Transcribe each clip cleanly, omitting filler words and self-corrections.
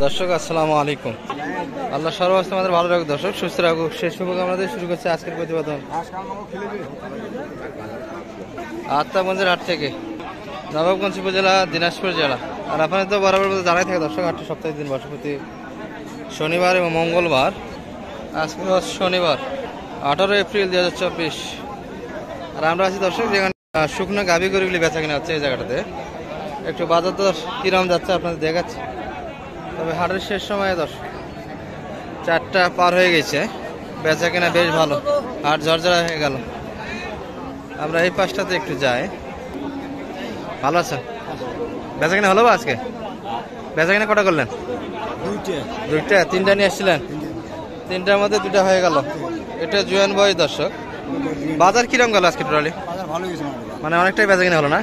দর্শক আসসালামু আলাইকুম। আল্লাহ সর্বাবস্থা আমাদের ভালো রাখুক, দর্শক সুস্থ রাখুক। শেষ শুভকামনা আমাদের শুরু করছে আজকের প্রতিবেদন আত্মাগঞ্জের হাট থেকে, নবাবগঞ্জ উপজেলা, দিনাজপুর জেলা। আর আপনাদের তো বরাবর মতো জানাই থাকে দর্শক, হাটটি সপ্তাহে দিন বসে প্রতি শনিবার এবং মঙ্গলবার। আজকে শনিবার 18 এপ্রিল 2024। আর আমরা আছি দর্শক যেখানে শুকনো গাভী গরুগুলি বেচা কিনা হচ্ছে। এই জায়গাটাতে একটু বাজার দর কিরম যাচ্ছে আপনাদের দেখাচ্ছি। তবে হাটের শেষ সময়ে দর্শক 4টা পার হয়ে গেছে, বেচা কিনা বেশ ভালো, হাট ঝরঝরা হয়ে গেল। আমরা এই পাশটাতে একটু যাই। ভালো আছেন? বেচা কিনা হলো? আজকে বেচা কিনা কটা করলেন? দুইটা। তিনটা নিয়ে আসছিলেন? তিনটার মধ্যে দুটা হয়ে গেল। এটা জুয়ান বয় দর্শক। বাজার কিরম গেল আজকে টোটালি? মানে অনেকটাই বেচা কিনা হলো না?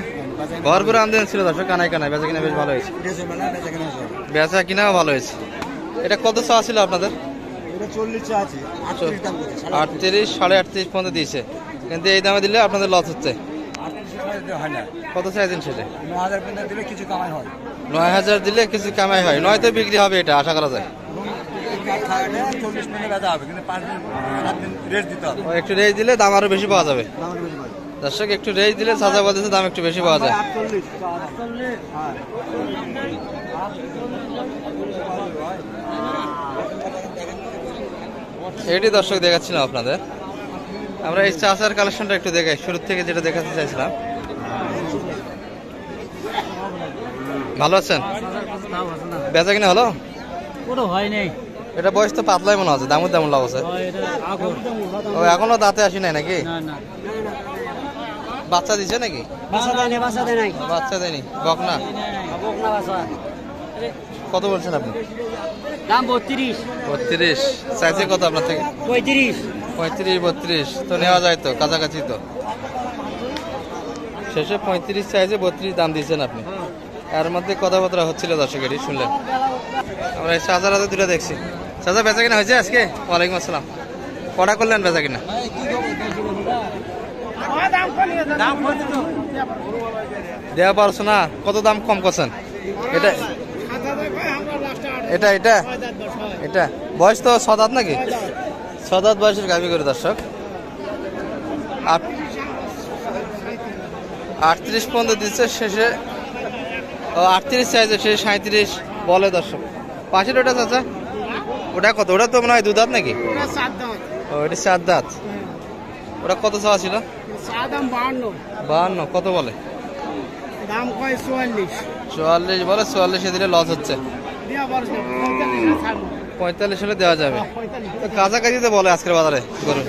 ঘর করে আমদানি ছিল দর্শক, কানায় কানায় বেচা কিনা বেশ ভালো হয়েছে। বেচা কিনাও ভালো হয়েছে। এটা কত চাওয়া ছিল আপনাদের? 38, 38.5 পর্যন্ত দিয়েছে, কিন্তু এই দামে দিলে আপনাদের লস হচ্ছে। কত চাইছেন সেটা? 9,000 দিলে কিছু কামাই হয়, নয়তো বিক্রি হবে, এটা আশা করা যায়। একটু রেঞ্জ দিলে দাম আরো বেশি পাওয়া যাবে দর্শক, একটু রেঞ্জ দিলে চাচা বলতেছে দাম একটু বেশি পাওয়া যায়। এটি দর্শক দেখাচ্ছিলাম আপনাদের। আমরা এই চাচার কালেকশনটা একটু দেখাই, শুরু থেকে যেটা দেখাতে চাইছিলাম। ভালো আছেন? বেচা কিনা হলো? এটা বয়স তো পাতলাই মনে হচ্ছে, দামও তেমন লাগছে। ও এখনো দাঁতে আসি নাই নাকি? বাচ্চা দিছে নাকি? বাচ্চা দেয়নি, বকনা। কত বলছেন আপনি? দাম 32 চাইছে কত আপনার থেকে? 35 তো নেওয়া যায় তো, কাছাকাছি তো। শেষে 35 চাইছে, 32 দাম দিয়েছেন আপনি। এর মধ্যে কথাবার্তা হচ্ছিল দর্শক, এটি শুনলেন। আমরা এই চাচার হাতে দুটো দেখছি। চাচা বেচা কিনা হয়েছে আজকে? ওয়ালাইকুম আসসালাম। কটা করলেন বেচা কিনা? দেওয়া পারছো না? কত দাম কম করছেন? এটা এটা এটা এটা বয়স তো 7 দাঁত নাকি? 6 দাঁত বয়সের গাভী করে দর্শক। 38 পর্যন্ত দিচ্ছে, শেষে 38 চাইছে, শেষে 37 বলে দর্শক। পাশের ওটা চাচা, ওটা কত? ওটা তো মনে হয় 2 দাঁত নাকি? ও এটা 4 দাঁত। ওটা কত চাওয়া ছিল? 52। কত বলে? দাম কয় 44 বলে। 44 দিলে লস হচ্ছে। 45 হলে দেওয়া যাবে। তো কাছাকাছি তো বলে আজকের বাজারে গরু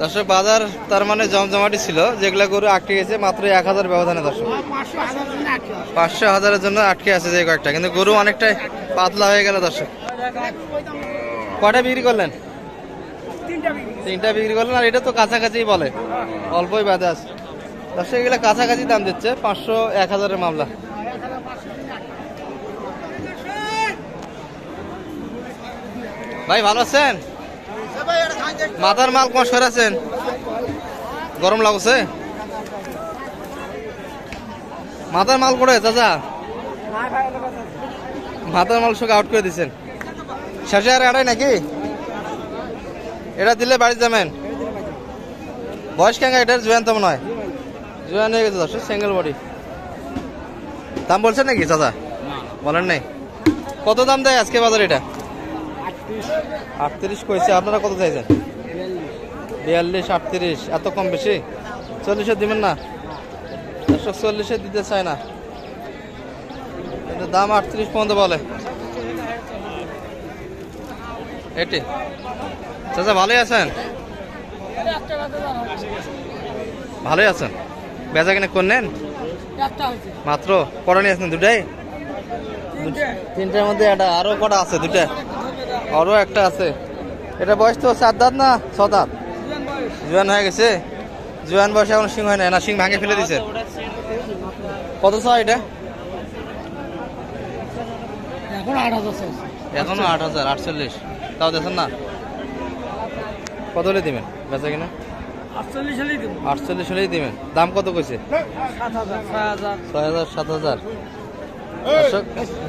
দর্শক। বাজার তার মানে জমজমাটি ছিল, যেগুলা গরু আটকে গেছে মাত্র 1000 ব্যবধানে দর্শক। 500-1000-এর জন্য আটকে আছে যে কয়েকটা, কিন্তু গরু অনেকটাই পাতলা হয়ে গেল দর্শক। কয়টা বিক্রি করলেন? 3টা বিক্রি করলেন। আর এটা তো কাছাকাছি বলে, অল্পই বাদে আছে দর্শক। এগুলো কাছাকাছি দাম দিচ্ছে, 500-1000-এর মামলা। ভাই ভালো আছেন? মাথার মাল কম সরাছেন, গরম লাগছে। মাথার মাল করে চাচা, মাথার মাল সঙ্গে আউট করে দিচ্ছেন। শেষে আর এটাই নাকি? এটা দিলে বাড়ি যাবেন। বয়স কেন এটার? জুয়ান তেমন হয়, জুয়ান হয়ে গেছে দর্শক, সিঙ্গেল বডি। দাম বলছেন নাকি চাচা? বলেন নাই। কত দাম দেয় আজকে বাজারে এটা? 38 কইছে। আপনারা কত চাইছেন? 42, 38। এত কম বেশি? 40-এ দিবেন না দর্শক? 40-এ দিতে চায় না। এটা দাম 38 পর্যন্ত বলে। এটি চাচা ভালোই আছেন? ভালোই আছেন। বেচা কিনে করলেন মাত্র? কটা নিয়ে আসছেন? দুটাই? 3টার মধ্যে এটা আরো কটা আছে? 2টা, আরো একটা আছে। এটা বয়স তো 4 দাঁত না 6 দাঁত? জুয়ান হয়ে গেছে। জুয়ান বয়সে এখন সিং হয় না, সিং ভাঙে ফেলে দিছে। কত চাও এটা? এখনো 8,000, 48। তাও দেখেন না? কত হলে দিবেন বেচা কিনা? 48 হলেই দিবেন। দাম কত কইছে? 6,000, 7,000।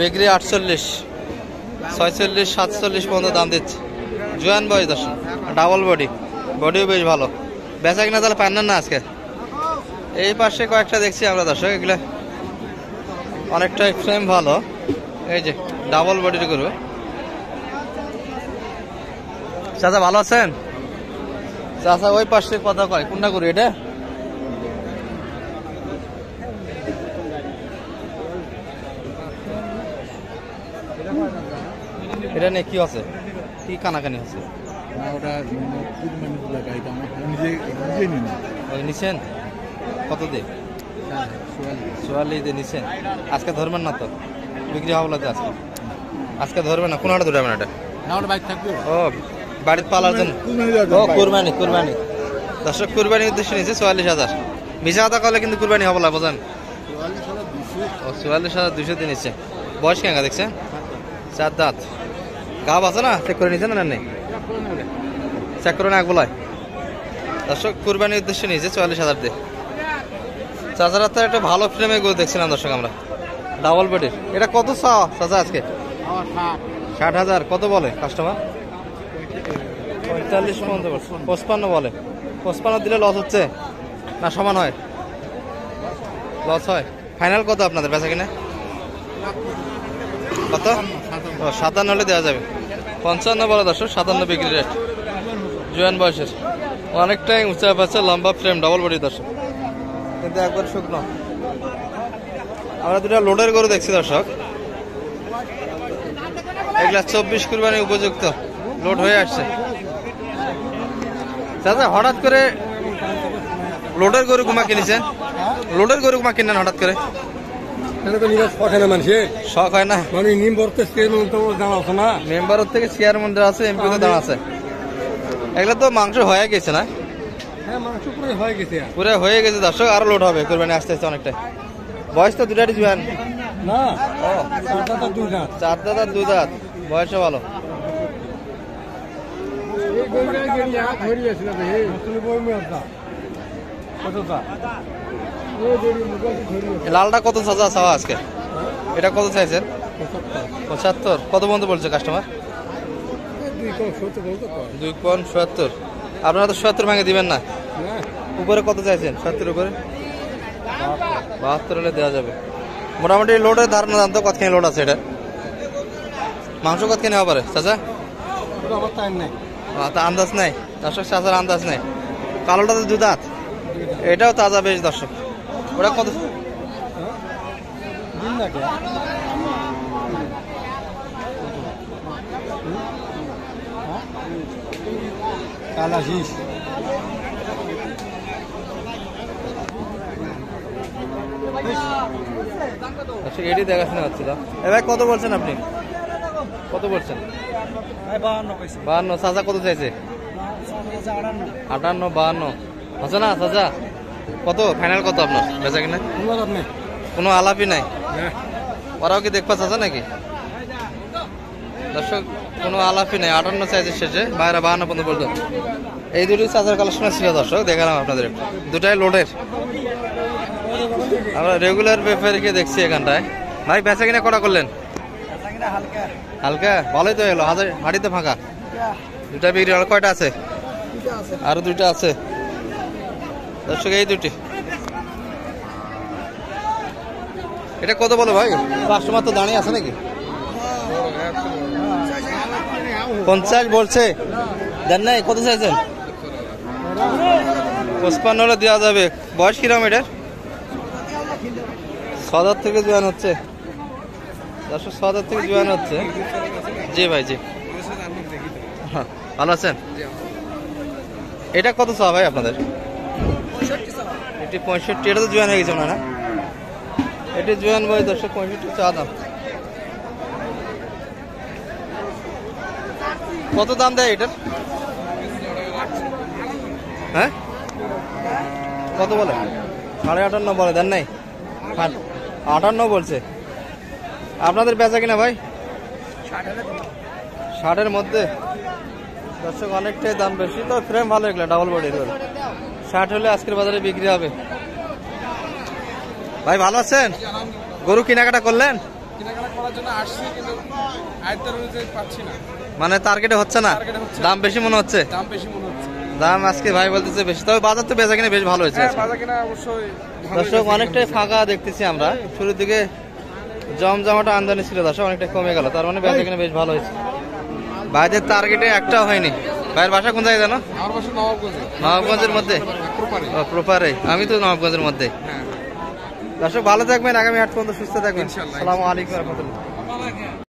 বিক্রি 48। 46 47 পর্যন্ত দাম দিচ্ছে। জোয়ান বয়স দর্শক, ডাবল বডি, বডিও বেশ ভালো। বেচা কিনা তাহলে পান না আজকে? এই পাশে কয়েকটা দেখছি আমরা দর্শক, এগুলো অনেকটা ফ্রেম ভালো। এই যে ডাবল বডির গরু। চাচা ভালো আছেন? চাচা ওই পাশে কথা কয়, কোনটা গরু এটা? এটা নিয়ে কি আছে, কি কানাকানি আছে? নিছেন কত দিয়ে? 44 দিয়ে নিছেন। আজকে ধরবেন না তো? বিক্রি হওয়া বলতে আজকে আজকে ধরবেন না? কোন হাটে ধরবেন এটা? ও বাড়িতে পালার জন্য? ও কুরবানি, কুরবানি দর্শক, কুরবানির উদ্দেশ্যে নিচ্ছে 44,000। মিশা কথা করলে কিন্তু কুরবানি হবো না, বোঝেন? ও 44,200 দিয়ে নিচ্ছে। বয়স কেঙ্গা দেখছেন? 4 দাঁত। গাব আছে না? চেক করে নিয়েছেন না? নেই, চেক করে না এক বলায়। দর্শক কুরবানির উদ্দেশ্যে নিয়েছে 44,000 দিয়ে। চাচার হাতে একটা ভালো ফ্রেমে গরু দেখছিলাম দর্শক আমরা, ডাবল বডির। এটা কত চাওয়া চাচা আজকে? 60,000। কত বলে কাস্টমার? 45 পর্যন্ত। 55 বলে। 55 দিলে লস হচ্ছে না সমান হয়? লস হয়। ফাইনাল কত আপনাদের বেচা কিনা? কত? 57 হলে দেওয়া যাবে। 55 বলে দর্শক, 57 বিক্রি রেট। জোয়ান বয়সের, অনেকটাই উঁচা পাচ্ছে, লম্বা ফ্রেম, ডাবল বডি দর্শক, কিন্তু একবার শুকনো। আমরা দুটা লোডের গরু দেখছি দর্শক, এগুলা 24 কুরবানি উপযুক্ত, লোড হয়ে আসছে। চাচা হঠাৎ করে লোডের গরু কুমা কিনেছেন? লোডের গরু কুমা কিনেন হঠাৎ করে? শখ হয় না? মেম্বার থেকে চেয়ার মধ্যে আছে, এমপি তে দাঁড়া আছে। এগুলা তো মাংস হয়ে গেছে না? পুরো হয়ে গেছে দর্শক, আরো লোড হবে কুরবানি আসতে আসতে অনেকটাই। বয়স তো দুটারই জোয়ান না? 4 দাঁত আর 2 দাঁত, বয়সও ভালো। লালটা কত চাচা চাওয়া আজকে? এটা কত চাইছেন? 75। কত পর্যন্ত বলছে কাস্টমার? 2.70। আপনারা তো 70 ভাঙে দিবেন না? উপরে কত চাইছেন? 70 উপরে 72 হলে দেওয়া যাবে। মোটামুটি লোডের ধারণা দাম তো কতখানি লোড আছে? এটা মাংস কতখানি হওয়া পারে চাচা? আন্দাজ নাই দর্শক, চাচার আন্দাজ নাই। কালোটা তো 2 দাঁত, এটাও তাজা বেশ দর্শক। ওটা কত? এটি দেখাশোনা হচ্ছিল। এবার কত বলছেন আপনি? কত বলছেন? 52। চাচা কত চাইছে? 58 52 আছে না চাচা? কত ফাইনাল কত আপনার বেচা কিনা? কোনো আলাপই নাই? ওরাও কি দেখবা চাচা নাকি দর্শক? কোনো আলাপই নাই। 58 চাইছে শেষে, বাইরে 52 পর্যন্ত বলতো। এই দুটি চাচার কালেকশন ছিল দর্শক, দেখালাম আপনাদের। দুটাই লোডের। আমরা রেগুলার ব্যাপারীকে দেখছি এখানটায়। ভাই বেচা কিনা কটা করলেন? হালকা, ভালোই তো এলো। হাড়িতে ফাঁকা, দুটা বিক্রি হলো। কয়টা আছে? আরো 2টা আছে দর্শক, এই 2টি। এটা কত বলে ভাই? কাস্টমার তো দাঁড়িয়ে আছে নাকি? 50 বলছে, দেন নাই? কত চাইছেন? 55 হলে দেওয়া যাবে। বয়স কিরকম এটার? 6 থেকে জোয়ান হচ্ছে দর্শক, 6 থেকে জোয়ান হচ্ছে। জি ভাই, জি। হ্যাঁ, ভালো আছেন? এটা কত চাওয়া ভাই আপনাদের? 65। এটা তো জোয়ান হয়ে গেছে না? এটি জোয়ান ভাই দর্শক, 65 চা দাম। কত দাম দেয় এটার? হ্যাঁ, কত বলে? 58.5 বলে, দেন নাই? 58 বলছে। আপনাদের বেচা কিনা ভাই? 60-এর মধ্যে দর্শক, অনেকটাই দাম বেশি তো। ফ্রেম ভালো, এগুলো ডাবল বডির। 60 হলে আজকের বাজারে বিক্রি হবে। ভাই ভালো আছেন? গরু কেনাকাটা করলেন? করার জন্য আসছি, কিন্তু আয়ত্তের অনুযায়ী পাচ্ছি না। মানে টার্গেটে হচ্ছে না, টার্গেটে হচ্ছে না। দাম বেশি মনে হচ্ছে। দাম বেশি মনে হচ্ছে। দাম আজকে ভাই বলতেছে বেশি, তবে বাজার তো বেচা কিনা বেশ ভালো হয়েছে হ্যাঁ, আজকে। বাজার কিনা অবশ্যই ভালোই দর্শক বেশি অনেকটাই হচ্ছে। ফাঁকা দেখতেছি আমরা, শুরুর দিকে জমজমাটা আমদানি ছিল দর্শক, অনেকটা কমে গেল, তার মানে বেচা কিনা বেশ ভালো হয়েছে। ভাইদের টার্গেটে একটাও হয়নি। ভাইয়ের বাসা কোন জায়গায় জানো? আমার বাসা নবাবগঞ্জে। নবাবগঞ্জের মধ্যে? প্রপারে। ও, প্রপারে। আমি তো নবাবগঞ্জের মধ্যে। হ্যাঁ। দর্শক ভালো থাকবেন, আগামী হাট পর্যন্ত সুস্থ থাকবেন। ইনশাআল্লাহ। আসসালামু আলাইকুম ওয়া রাহমাতুল্লাহ।